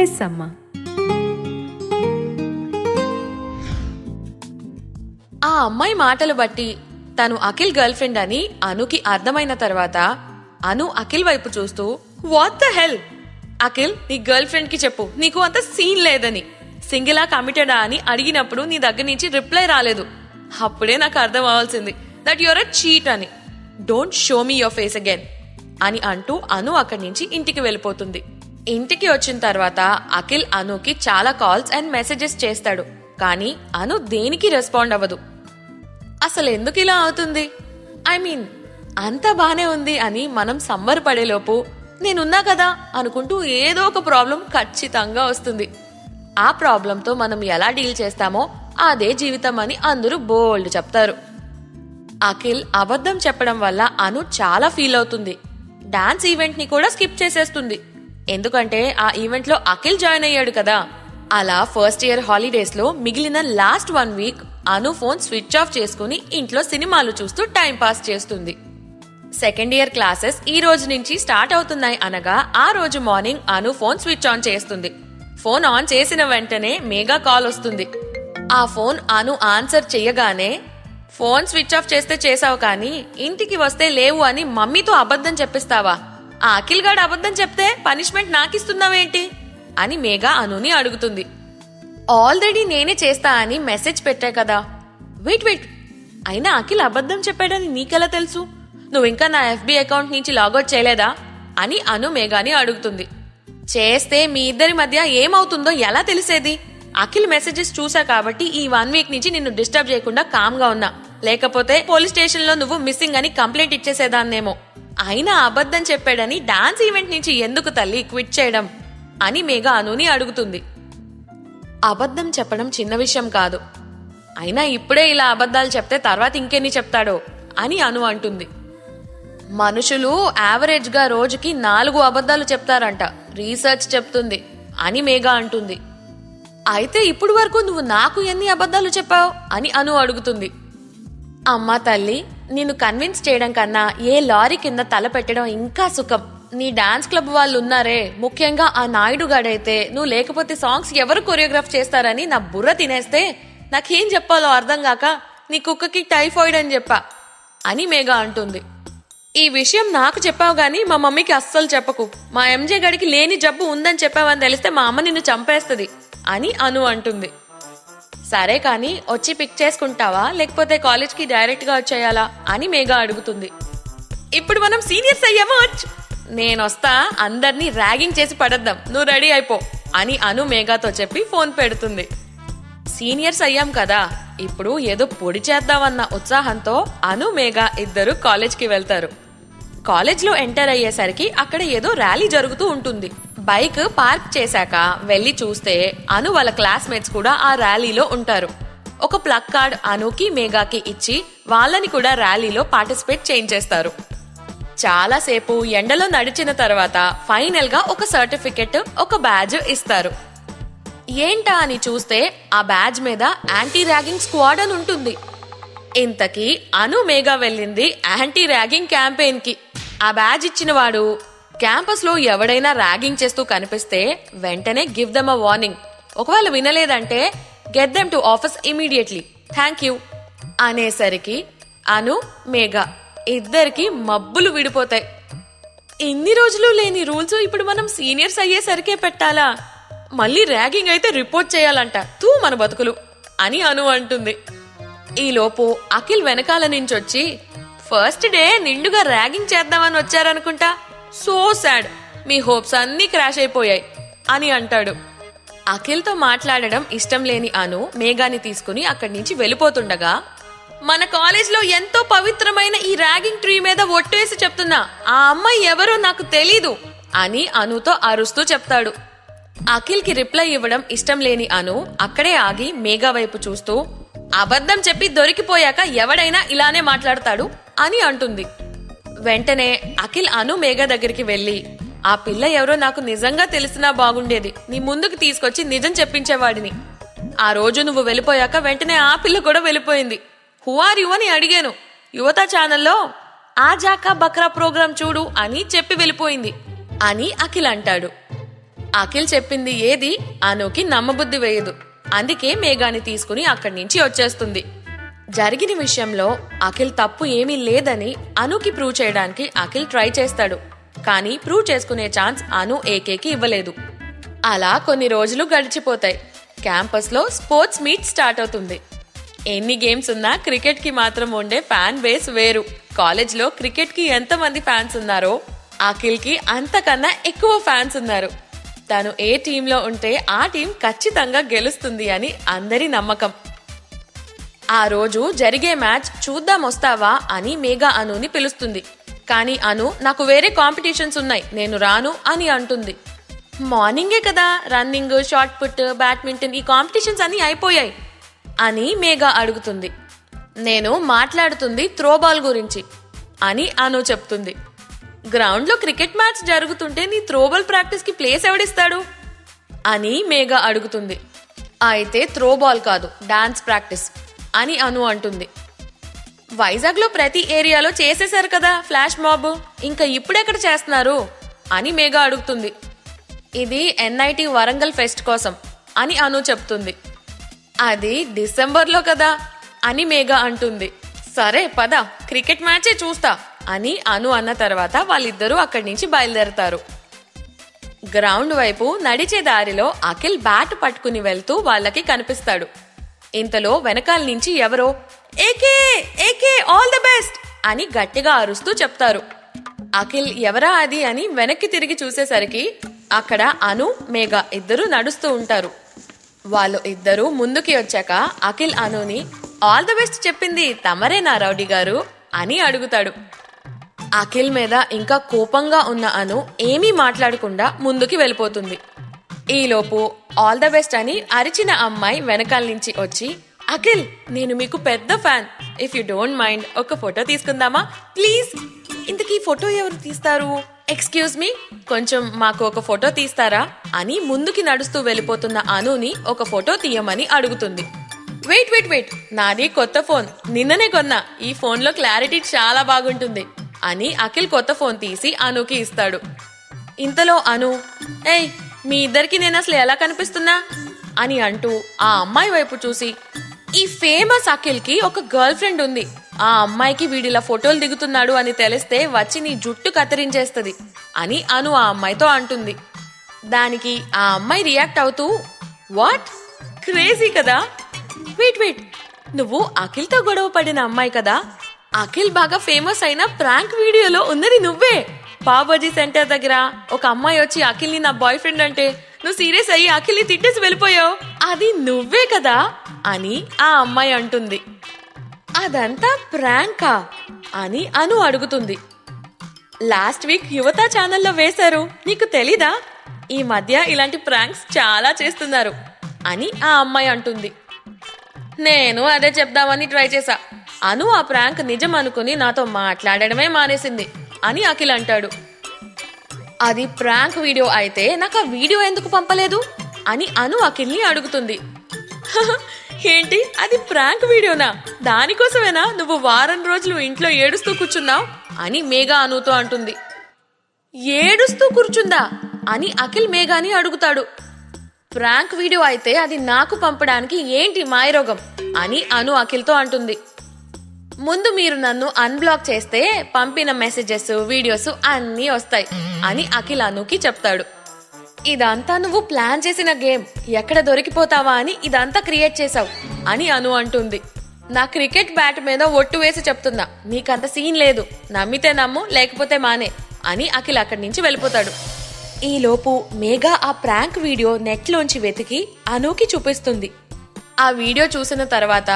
Miss అమ్మ. ఆ అమ్మాయి మాటలు బట్టి తను అఖిల్ గర్ల్ ఫ్రెండ్ అని అనుకి అర్థమైన తర్వాత అను అఖిల్ వైపు చూస్తూ, వాట్ ద హెల్ అఖిల్, నీ గర్ల్ ఫ్రెండ్ కి చెప్పు నీకు అంత సీన్ లేదని. సింగిలా కమిటెడా అని అడిగినప్పుడు నీ దగ్గర నుంచి రిప్లై రాలేదు. అప్పుడే నాకు అర్థం అవ్వాల్సింది దట్ యువర్ అ చీట్ అని. Don't show me your face again అని అంటూ అను అక్కడి నుంచి ఇంటికి వెళ్ళిపోతుంది. ఇంటికి వచ్చిన తర్వాత అఖిల్ అనుకి చాలా కాల్స్ అండ్ మెసేజెస్ చేస్తాడు. కానీ అను దేనికి రెస్పాండ్ అవ్వదు. అసలు ఎందుకు ఇలా అవుతుంది? ఐ మీన్ అంతా బానే ఉంది అని మనం సంబరపడేలోపు నేనున్నా కదా అనుకుంటూ ఏదో ఒక ప్రాబ్లం ఖచ్చితంగా వస్తుంది. ఆ ప్రాబ్లంతో మనం ఎలా డీల్ చేస్తామో అదే జీవితం అని అందరూ బోల్డ్ చెప్తారు. అఖిల్ అబద్ధం చెప్పడం వల్ల అను చాలా ఫీల్ అవుతుంది. డాన్స్ ఈవెంట్ ని కూడా స్కిప్ చేసేస్తుంది. ఎందుకంటే ఆ ఈవెంట్ లో అఖిల్ జాయిన్ అయ్యాడు కదా. అలా ఫస్ట్ ఇయర్ హాలిడేస్ లో మిగిలిన లాస్ట్ 1 వీక్ అను ఫోన్ స్విచ్ ఆఫ్ చేసుకుని ఇంట్లో సినిమాలు చూస్తూ టైం పాస్ చేస్తుంది. సెకండ్ ఇయర్ క్లాసెస్ ఈ రోజు నుంచి స్టార్ట్ అవుతున్నాయి అనగా ఆ రోజు morning Anu phone switch on చేస్తుంది. ఫోన్ ఆన్ చేసిన వెంటనే మేఘా కాల్ వస్తుంది. ఆ ఫోన్ అను ఆన్సర్ చెయ్యగానే, ఫోన్ స్విచ్ ఆఫ్ చేస్తే చేసావు కానీ ఇంటికి వస్తే లేవు అని మమ్మీతో అబద్ధం చెప్పిస్తావా? ఆ అఖిల్ గాడు అబద్ధం చెప్తే పనిష్మెంట్ నాకిస్తున్నావేంటి అని మేఘా అనుని అడుగుతుంది. ఆల్రెడీ నేనే చేస్తా అని మెసేజ్ పెట్టా కదా. వెయిట్, అయినా అఖిల్ అబద్ధం చెప్పాడని నీకెలా తెలుసు? నువ్వు ఇంకా నా FB అకౌంట్ నుంచి లాగౌట్ చేయలేదా అని అను మేఘాని అడుగుతుంది. చేస్తే మీ ఇద్దరి మధ్య ఏమవుతుందో ఎలా తెలిసేది? అఖిల్ మెసేజెస్ చూసా కాబట్టి ఈ 1 వీక్ నుంచి నిన్ను డిస్టర్బ్ చేయకుండా కామ్ గా ఉన్నా. లేకపోతే పోలీస్ స్టేషన్ లో నువ్వు మిస్సింగ్ అని కంప్లైంట్ ఇచ్చేసేదాన్నేమో. అయినా అబద్ధం చెప్పాడని డాన్స్ ఈవెంట్ నుంచి ఎందుకు తల్లి క్విట్ చేయడం అని మేఘా అనుని అడుగుతుంది. అబద్ధం చెప్పడం చిన్న విషయం కాదు. అయినా ఇప్పుడే ఇలా అబద్ధాలు చెప్తే తర్వాత ఇంకెన్ని చెప్తాడో అని అను అంటుంది. మనుషులు యావరేజ్ గా రోజుకి 4 అబద్ధాలు చెప్తారంట, రీసెర్చ్ చెప్తుంది అని మేఘా అంటుంది. అయితే ఇప్పుడు వరకు నువ్వు నాకు ఎన్ని అబద్ధాలు చెప్పావు అని అను అడుగుతుంది. అమ్మా తల్లి, నిన్ను కన్విన్స్ చేయడం కన్నా ఏ లారీ కింద తల పెట్టడం ఇంకా సుఖం. నీ డాన్స్ క్లబ్ వాళ్ళు ఉన్నారే, ముఖ్యంగా ఆ నాయుడు గాడైతే నువ్వు లేకపోతే సాంగ్స్ ఎవరు కొరియోగ్రాఫ్ చేస్తారని నా బుర్ర తినేస్తే నాకేం చెప్పాలో అర్థం కాక నీ కుక్కకి టైఫాయిడ్ అని చెప్పా అని మేఘా అంటుంది. ఈ విషయం నాకు చెప్పావు గాని మా మమ్మీకి అస్సలు చెప్పకు. మా MJ గడికి లేని జబ్బు ఉందని చెప్పావని తెలిస్తే మా అమ్మ నిన్ను చంపేస్తుంది అని అను అంటుంది. సరే కానీ వచ్చి పిక్ చేసుకుంటావా లేకపోతే కాలేజ్కి డైరెక్ట్ గా వచ్చేయాలా అని మేఘా అడుగుతుంది. ఇప్పుడు మనం సీనియర్స్ అయ్యామా? నేనొస్తా, అందరినీ ర్యాగింగ్ చేసి పడద్దాం, నువ్వు రెడీ అయిపో అని అను మేఘాతో చెప్పి ఫోన్ పెడుతుంది. సీనియర్స్ అయ్యాం కదా, ఇప్పుడు ఏదో పొడి చేద్దామన్న ఉత్సాహంతో అను మేఘా ఇద్దరు కాలేజ్కి వెళ్తారు. కాలేజ్ లో ఎంటర్ అయ్యేసరికి అక్కడ ఏదో ర్యాలీ జరుగుతూ ఉంటుంది. బైక్ పార్క్ చేశాక వెళ్లి చూస్తే అను వాళ్ళ క్లాస్మేట్స్ కూడా ఆ ర్యాలీలో ఉంటారు. ఒక ప్లగ్ కార్డ్ అనుకి మేఘాకి ఇచ్చి వాళ్ళని కూడా ర్యాలీలో పార్టిసిపేట్ చేయించేస్తారు. చాలాసేపు ఎండలో నడిచిన తర్వాత ఫైనల్ గా ఒక సర్టిఫికెట్, ఒక బ్యాడ్జ్ ఇస్తారు. ఏంటా అని చూస్తే ఆ బ్యాడ్జ్ మీద యాంటీ ర్యాగింగ్ స్క్వాడ్ అని ఉంటుంది. ఇంతకీ అను మేఘా వెళ్ళింది యాంటీ ర్యాగింగ్ క్యాంపెయిన్ కి. ఆ బ్యాడ్జ్ ఇచ్చిన వాడు క్యాంపస్ లో ఎవడైనా ర్యాగింగ్ చేస్తూ కనిపిస్తే వెంటనే గివ్ దెమ్ అ వార్నింగ్. ఒకవేళ వినలేదంటే get them to office immediately, thank you అనేసరికి అను మేఘా ఇద్దరికి మబ్బులు విడిపోతాయి. ఇన్ని రోజులు లేని రూల్స్ ఇప్పుడు మనం సీనియర్స్ అయ్యేసరికే పెట్టాలా? మళ్ళీ ర్యాగింగ్ అయితే రిపోర్ట్ చేయాలంట, తూ మన బతుకులు అని అను అంటుంది. ఈలోపు అఖిల్ వెనకాల నుంచి వచ్చి, ఫస్ట్ డే నిండుగా ర్యాగింగ్ చేద్దామని వచ్చారనుకుంటా, సో సాడ్, మీ హోప్స్ అన్నీ క్రాష్ అయిపోయాయి అని అంటాడు. అఖిల్ తో మాట్లాడడం ఇష్టం లేని అను మేఘాని తీసుకుని అక్కడి నుంచి వెళ్ళిపోతుండగా, మన కాలేజ్ లో ఎంతో పవిత్రమైన ఈ ర్యాగింగ్ ట్రీ మీద ఒట్టు వేసి చెప్తున్నా, ఆ అమ్మాయి ఎవరో నాకు తెలీదు అని అనుతో అరుస్తూ చెప్తాడు. అఖిల్ కి రిప్లై ఇవ్వడం ఇష్టం లేని అను అక్కడే ఆగి మేఘా వైపు చూస్తూ, అబద్ధం చెప్పి దొరికిపోయాక ఎవడైనా ఇలానే మాట్లాడతాడు అని అంటుంది. వెంటనే అఖిల్ అను మేఘా దగ్గరికి వెళ్లి, ఆ పిల్ల ఎవరో నాకు నిజంగా తెలిసినా బాగుండేది, నీ ముందుకు తీసుకొచ్చి నిజం చెప్పించేవాడిని. ఆ రోజు నువ్వు వెళ్ళిపోయాక వెంటనే ఆ పిల్ల కూడా వెళ్ళిపోయింది. హూ ఆర్ యు అని అడిగాను. యువత ఛానల్లో ఆజాకా బక్రా ప్రోగ్రాం చూడు అని చెప్పి వెళ్ళిపోయింది అని అఖిల్ అంటాడు. అఖిల్ చెప్పింది ఏది అనుకి నమ్మబుద్ధి వేయదు. అందుకే మేఘాని తీసుకుని అక్కడి నుంచి వచ్చేస్తుంది. జరిగిన విషయంలో అఖిల్ తప్పు ఏమీ లేదని అనుకి ప్రూవ్ చేయడానికి అఖిల్ ట్రై చేస్తాడు. కానీ ప్రూవ్ చేసుకునే ఛాన్స్ అను ఏకేకి ఇవ్వలేదు. అలా కొన్ని రోజులు గడిచిపోతాయి. క్యాంపస్ లో స్పోర్ట్స్ మీట్ స్టార్ట్ అవుతుంది. ఎన్ని గేమ్స్ ఉన్నా క్రికెట్ కి మాత్రం ఉండే ఫ్యాన్ బేస్ వేరు. కాలేజ్ లో క్రికెట్ కి ఎంతమంది ఫ్యాన్స్ ఉన్నారో అఖిల్ కి అంతకన్నా ఎక్కువ ఫ్యాన్స్ ఉన్నారు. తను ఏ టీంలో ఉంటే ఆ టీం ఖచ్చితంగా గెలుస్తుంది అని అందరి నమ్మకం. ఆ రోజు జరిగే మ్యాచ్ చూద్దాం వస్తావా అని మేఘా అనుని పిలుస్తుంది. కానీ అను నాకు వేరే కాంపిటీషన్స్ ఉన్నాయి, నేను రాను అని అంటుంది. మార్నింగే కదా రన్నింగ్, షార్ట్ పుట్, బ్యాడ్మింటన్ ఈ కాంపిటీషన్స్ అన్ని అయిపోయాయి అని మేఘా అడుగుతుంది. నేను మాట్లాడుతుంది త్రోబాల్ గురించి అని అను చెప్తుంది. గ్రౌండ్ లో క్రికెట్ మ్యాచ్ జరుగుతుంటే నీ త్రోబాల్ ప్రాక్టీస్ కి ప్లేస్ ఎవడిస్తాడు అని మేఘా అడుగుతుంది. అయితే త్రోబాల్ కాదు, డాన్స్ ప్రాక్టీస్ అని అను అంటుంది. వైజాగ్ లో ప్రతి ఏరియాలో చేసేశారు కదా ఫ్లాష్ మాబ్, ఇంకా ఇప్పుడెక్కడ చేస్తున్నారు అని మేఘా అడుగుతుంది. ఇది ఎన్ఐటి వరంగల్ ఫెస్ట్ కోసం అని అను చెప్తుంది. అది డిసెంబర్లో కదా అని మేఘా అంటుంది. సరే పద క్రికెట్ మ్యాచే చూస్తా అని అను అన్న తర్వాత వాళ్ళిద్దరూ అక్కడి నుంచి బయలుదేరతారు. గ్రౌండ్ వైపు నడిచే దారిలో అఖిల్ బ్యాట్ పట్టుకుని వెళ్తూ వాళ్ళకి కనిపిస్తాడు. ఇంతలో వెనకాల నుంచి ఎవరో AK AK all the best అని గట్టిగా అరుస్తూ చెప్తారు. అఖిల్ ఎవరా అది అని వెనక్కి తిరిగి చూసేసరికి అక్కడ అను, మేఘా ఇద్దరు నడుస్తూ ఉంటారు. వాళ్ళు ఇద్దరు ముందుకి వచ్చాక అఖిల్ అనుని ఆల్ ద బెస్ట్ చెప్పింది తమరేనా రౌడీ గారు అని అడుగుతాడు. అఖిల్ మీద ఇంకా కోపంగా ఉన్న అను ఏమీ మాట్లాడకుండా ముందుకి వెళ్ళిపోతుంది. ఈలోపు ఆల్ ద బెస్ట్ అని అరిచిన అమ్మాయి వెనకాల నుంచి వచ్చి, అఖిల్ నేను మీకు పెద్ద fan, if you don't mind ఒక ఫోటో తీసుకుందామా ప్లీజ్. ఇంతకీ ఫోటో ఎవరు తీస్తారు? ఎక్స్క్యూజ్ మీ, కొంచెం మాకు ఒక ఫోటో తీస్తారా అని ముందుకి నడుస్తూ వెళ్ళిపోతున్న అనుని ఒక ఫోటో తీయమని అడుగుతుంది. వెయిట్ వెయిట్ వెయిట్, నాది కొత్త ఫోన్, నిన్ననే కొన్నా, ఈ ఫోన్ లో క్లారిటీ చాలా బాగుంటుంది అని అఖిల్ కొత్త ఫోన్ తీసి అనుకి ఇస్తాడు. ఇంతలో అను, ఏయ్ మీ ఇద్దరికి నేను అసలు ఎలా కనిపిస్తున్నా అని అంటూ ఆ అమ్మాయి వైపు చూసి, ఈ ఫేమస్ అఖిల్ కి ఒక గర్ల్ ఫ్రెండ్ ఉంది, ఆ అమ్మాయికి వీడిలా ఫోటోలు దిగుతున్నాడు అని తెలిస్తే వచ్చి నీ జుట్టు కత్తిరించేస్తుంది అని అను ఆ అమ్మాయితో అంటుంది. దానికి ఆ అమ్మాయి రియాక్ట్ అవుతూ, వాట్, క్రేజీ కదా, వెయిట్ వెయిట్, నువ్వు అఖిల్తో గొడవ పడిన అమ్మాయి కదా, అఖిల్ బాగా ఫేమస్ అయిన ప్రాంక్ వీడియోలో ఉన్నది నువ్వే. పావుబజీ సెంటర్ దగ్గర ఒక అమ్మాయి వచ్చి అఖిల్ని నా బాయ్ ఫ్రెండ్ అంటే నువ్వు సీరియస్ అయ్యి అఖిల్ని తిట్టేసి వెళ్ళిపోయావు, అది నువ్వే కదా అని ఆ అమ్మాయి అంటుంది. అదంతా ప్రాంకా అని అను అడుగుతుంది. లాస్ట్ వీక్ యువత ఛానల్లో వేశారు, నీకు తెలీదా? ఈ మధ్య ఇలాంటి ప్రాంక్స్ చాలా చేస్తున్నారు అని ఆ అమ్మాయి అంటుంది. నేను అదే చెప్దామని ట్రై చేశా, అను ఆ ప్రాంక్ నిజం అనుకుని నాతో మాట్లాడడమే మానేసింది అని అఖిల్ అంటాడు. అది ప్రాంక్ వీడియో అయితే నాకు ఆ వీడియో ఎందుకు పంపలేదు అని అను అఖిల్ని అడుగుతుంది. ఏంటి అది ప్రాంక్ వీడియోనా, దానికోసమేనా నువ్వు వారం రోజులు ఇంట్లో ఏడుస్తూ కూర్చున్నావు అని మేఘా అనుతో అంటుంది. ఏడుస్తూ కూర్చుందా అని అఖిల్ మేఘాని అడుగుతాడు. ప్రాంక్ వీడియో అయితే అది నాకు పంపడానికి ఏంటి మాయరోగం అని అను అఖిల్తో అంటుంది. ముందు మీరు నన్ను అన్బ్లాక్ చేస్తే పంపిన మెసేజెస్, వీడియోస్ అన్నీ వస్తాయి అని అఖిల్ అనుకి చెప్తాడు. ఇదంతా నువ్వు ప్లాన్ చేసిన గేమ్, ఎక్కడ దొరికిపోతావా అని ఇదంతా క్రియేట్ చేసావు అని అను అంటుంది. నా క్రికెట్ బ్యాట్ మీద ఒట్టు వేసి చెప్తున్నా, నీకంత సీన్ లేదు, నమ్మితే నమ్ము లేకపోతే మానే అని అఖిల్ అక్కడి నుంచి వెళ్ళిపోతాడు. ఈలోపు మేఘా ఆ ప్రాంక్ వీడియో నెట్లోంచి వెతికి అనుకి చూపిస్తుంది. ఆ వీడియో చూసిన తర్వాత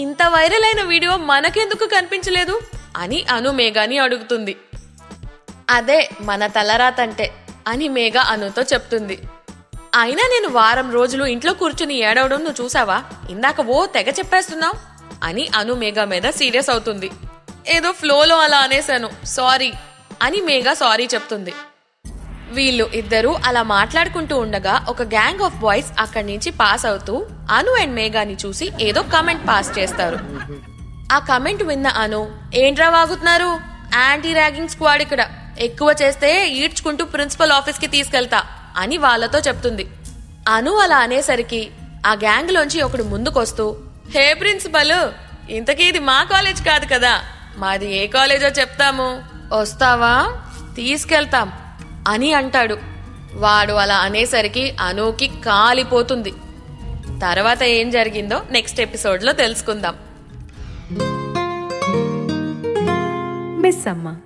ఇంత వైరల్ అయిన వీడియో మనకెందుకు కనిపించలేదు అని అను మేఘాని అడుగుతుంది. అదే మన తలరాతంటే అని మేఘా అనుతో చెప్తుంది. అయినా నేను వారం రోజులు ఇంట్లో కూర్చుని ఏడవడం నువ్వు చూసావా, ఇందాక ఓ తెగ చెప్పేస్తున్నావు అని అను మేఘా మీద సీరియస్ అవుతుంది. ఏదో ఫ్లోలో అలా అనేశాను, సారీ అని మేఘా సారీ చెప్తుంది. వీళ్ళు ఇద్దరు అలా మాట్లాడుకుంటూ ఉండగా ఒక గ్యాంగ్ ఆఫ్ బాయ్స్ అక్కడి నుంచి పాస్ అవుతూ అను అండ్ మేఘాని చూసి ఏదో కమెంట్ పాస్ చేస్తారు. ఆ కమెంట్ విన్న అను, ఏంట్రా వాగుతున్నారు, యాంటీ ర్యాగింగ్ స్క్వాడ్ ఇక్కడ, ఎక్కువ చేస్తే ఈడ్చుకుంటూ ప్రిన్సిపల్ ఆఫీస్ కి తీసుకెళ్తా అని వాళ్ళతో చెప్తుంది. అను అలా అనేసరికి ఆ గ్యాంగ్ లోంచి ఒకడు ముందుకొస్తూ, హే ప్రిన్సిపల్, ఇంతకీ ఇది మా కాలేజ్ కాదు కదా, మాది ఏ కాలేజో చెప్తాము, వస్తావా, తీసుకెళ్తాం అని అంటాడు. వాడు అలా అనేసరికి అనుకి కాలిపోతుంది. తర్వాత ఏం జరిగిందో నెక్స్ట్ ఎపిసోడ్ లో తెలుసుకుందాం. మిస్ అమ్మ.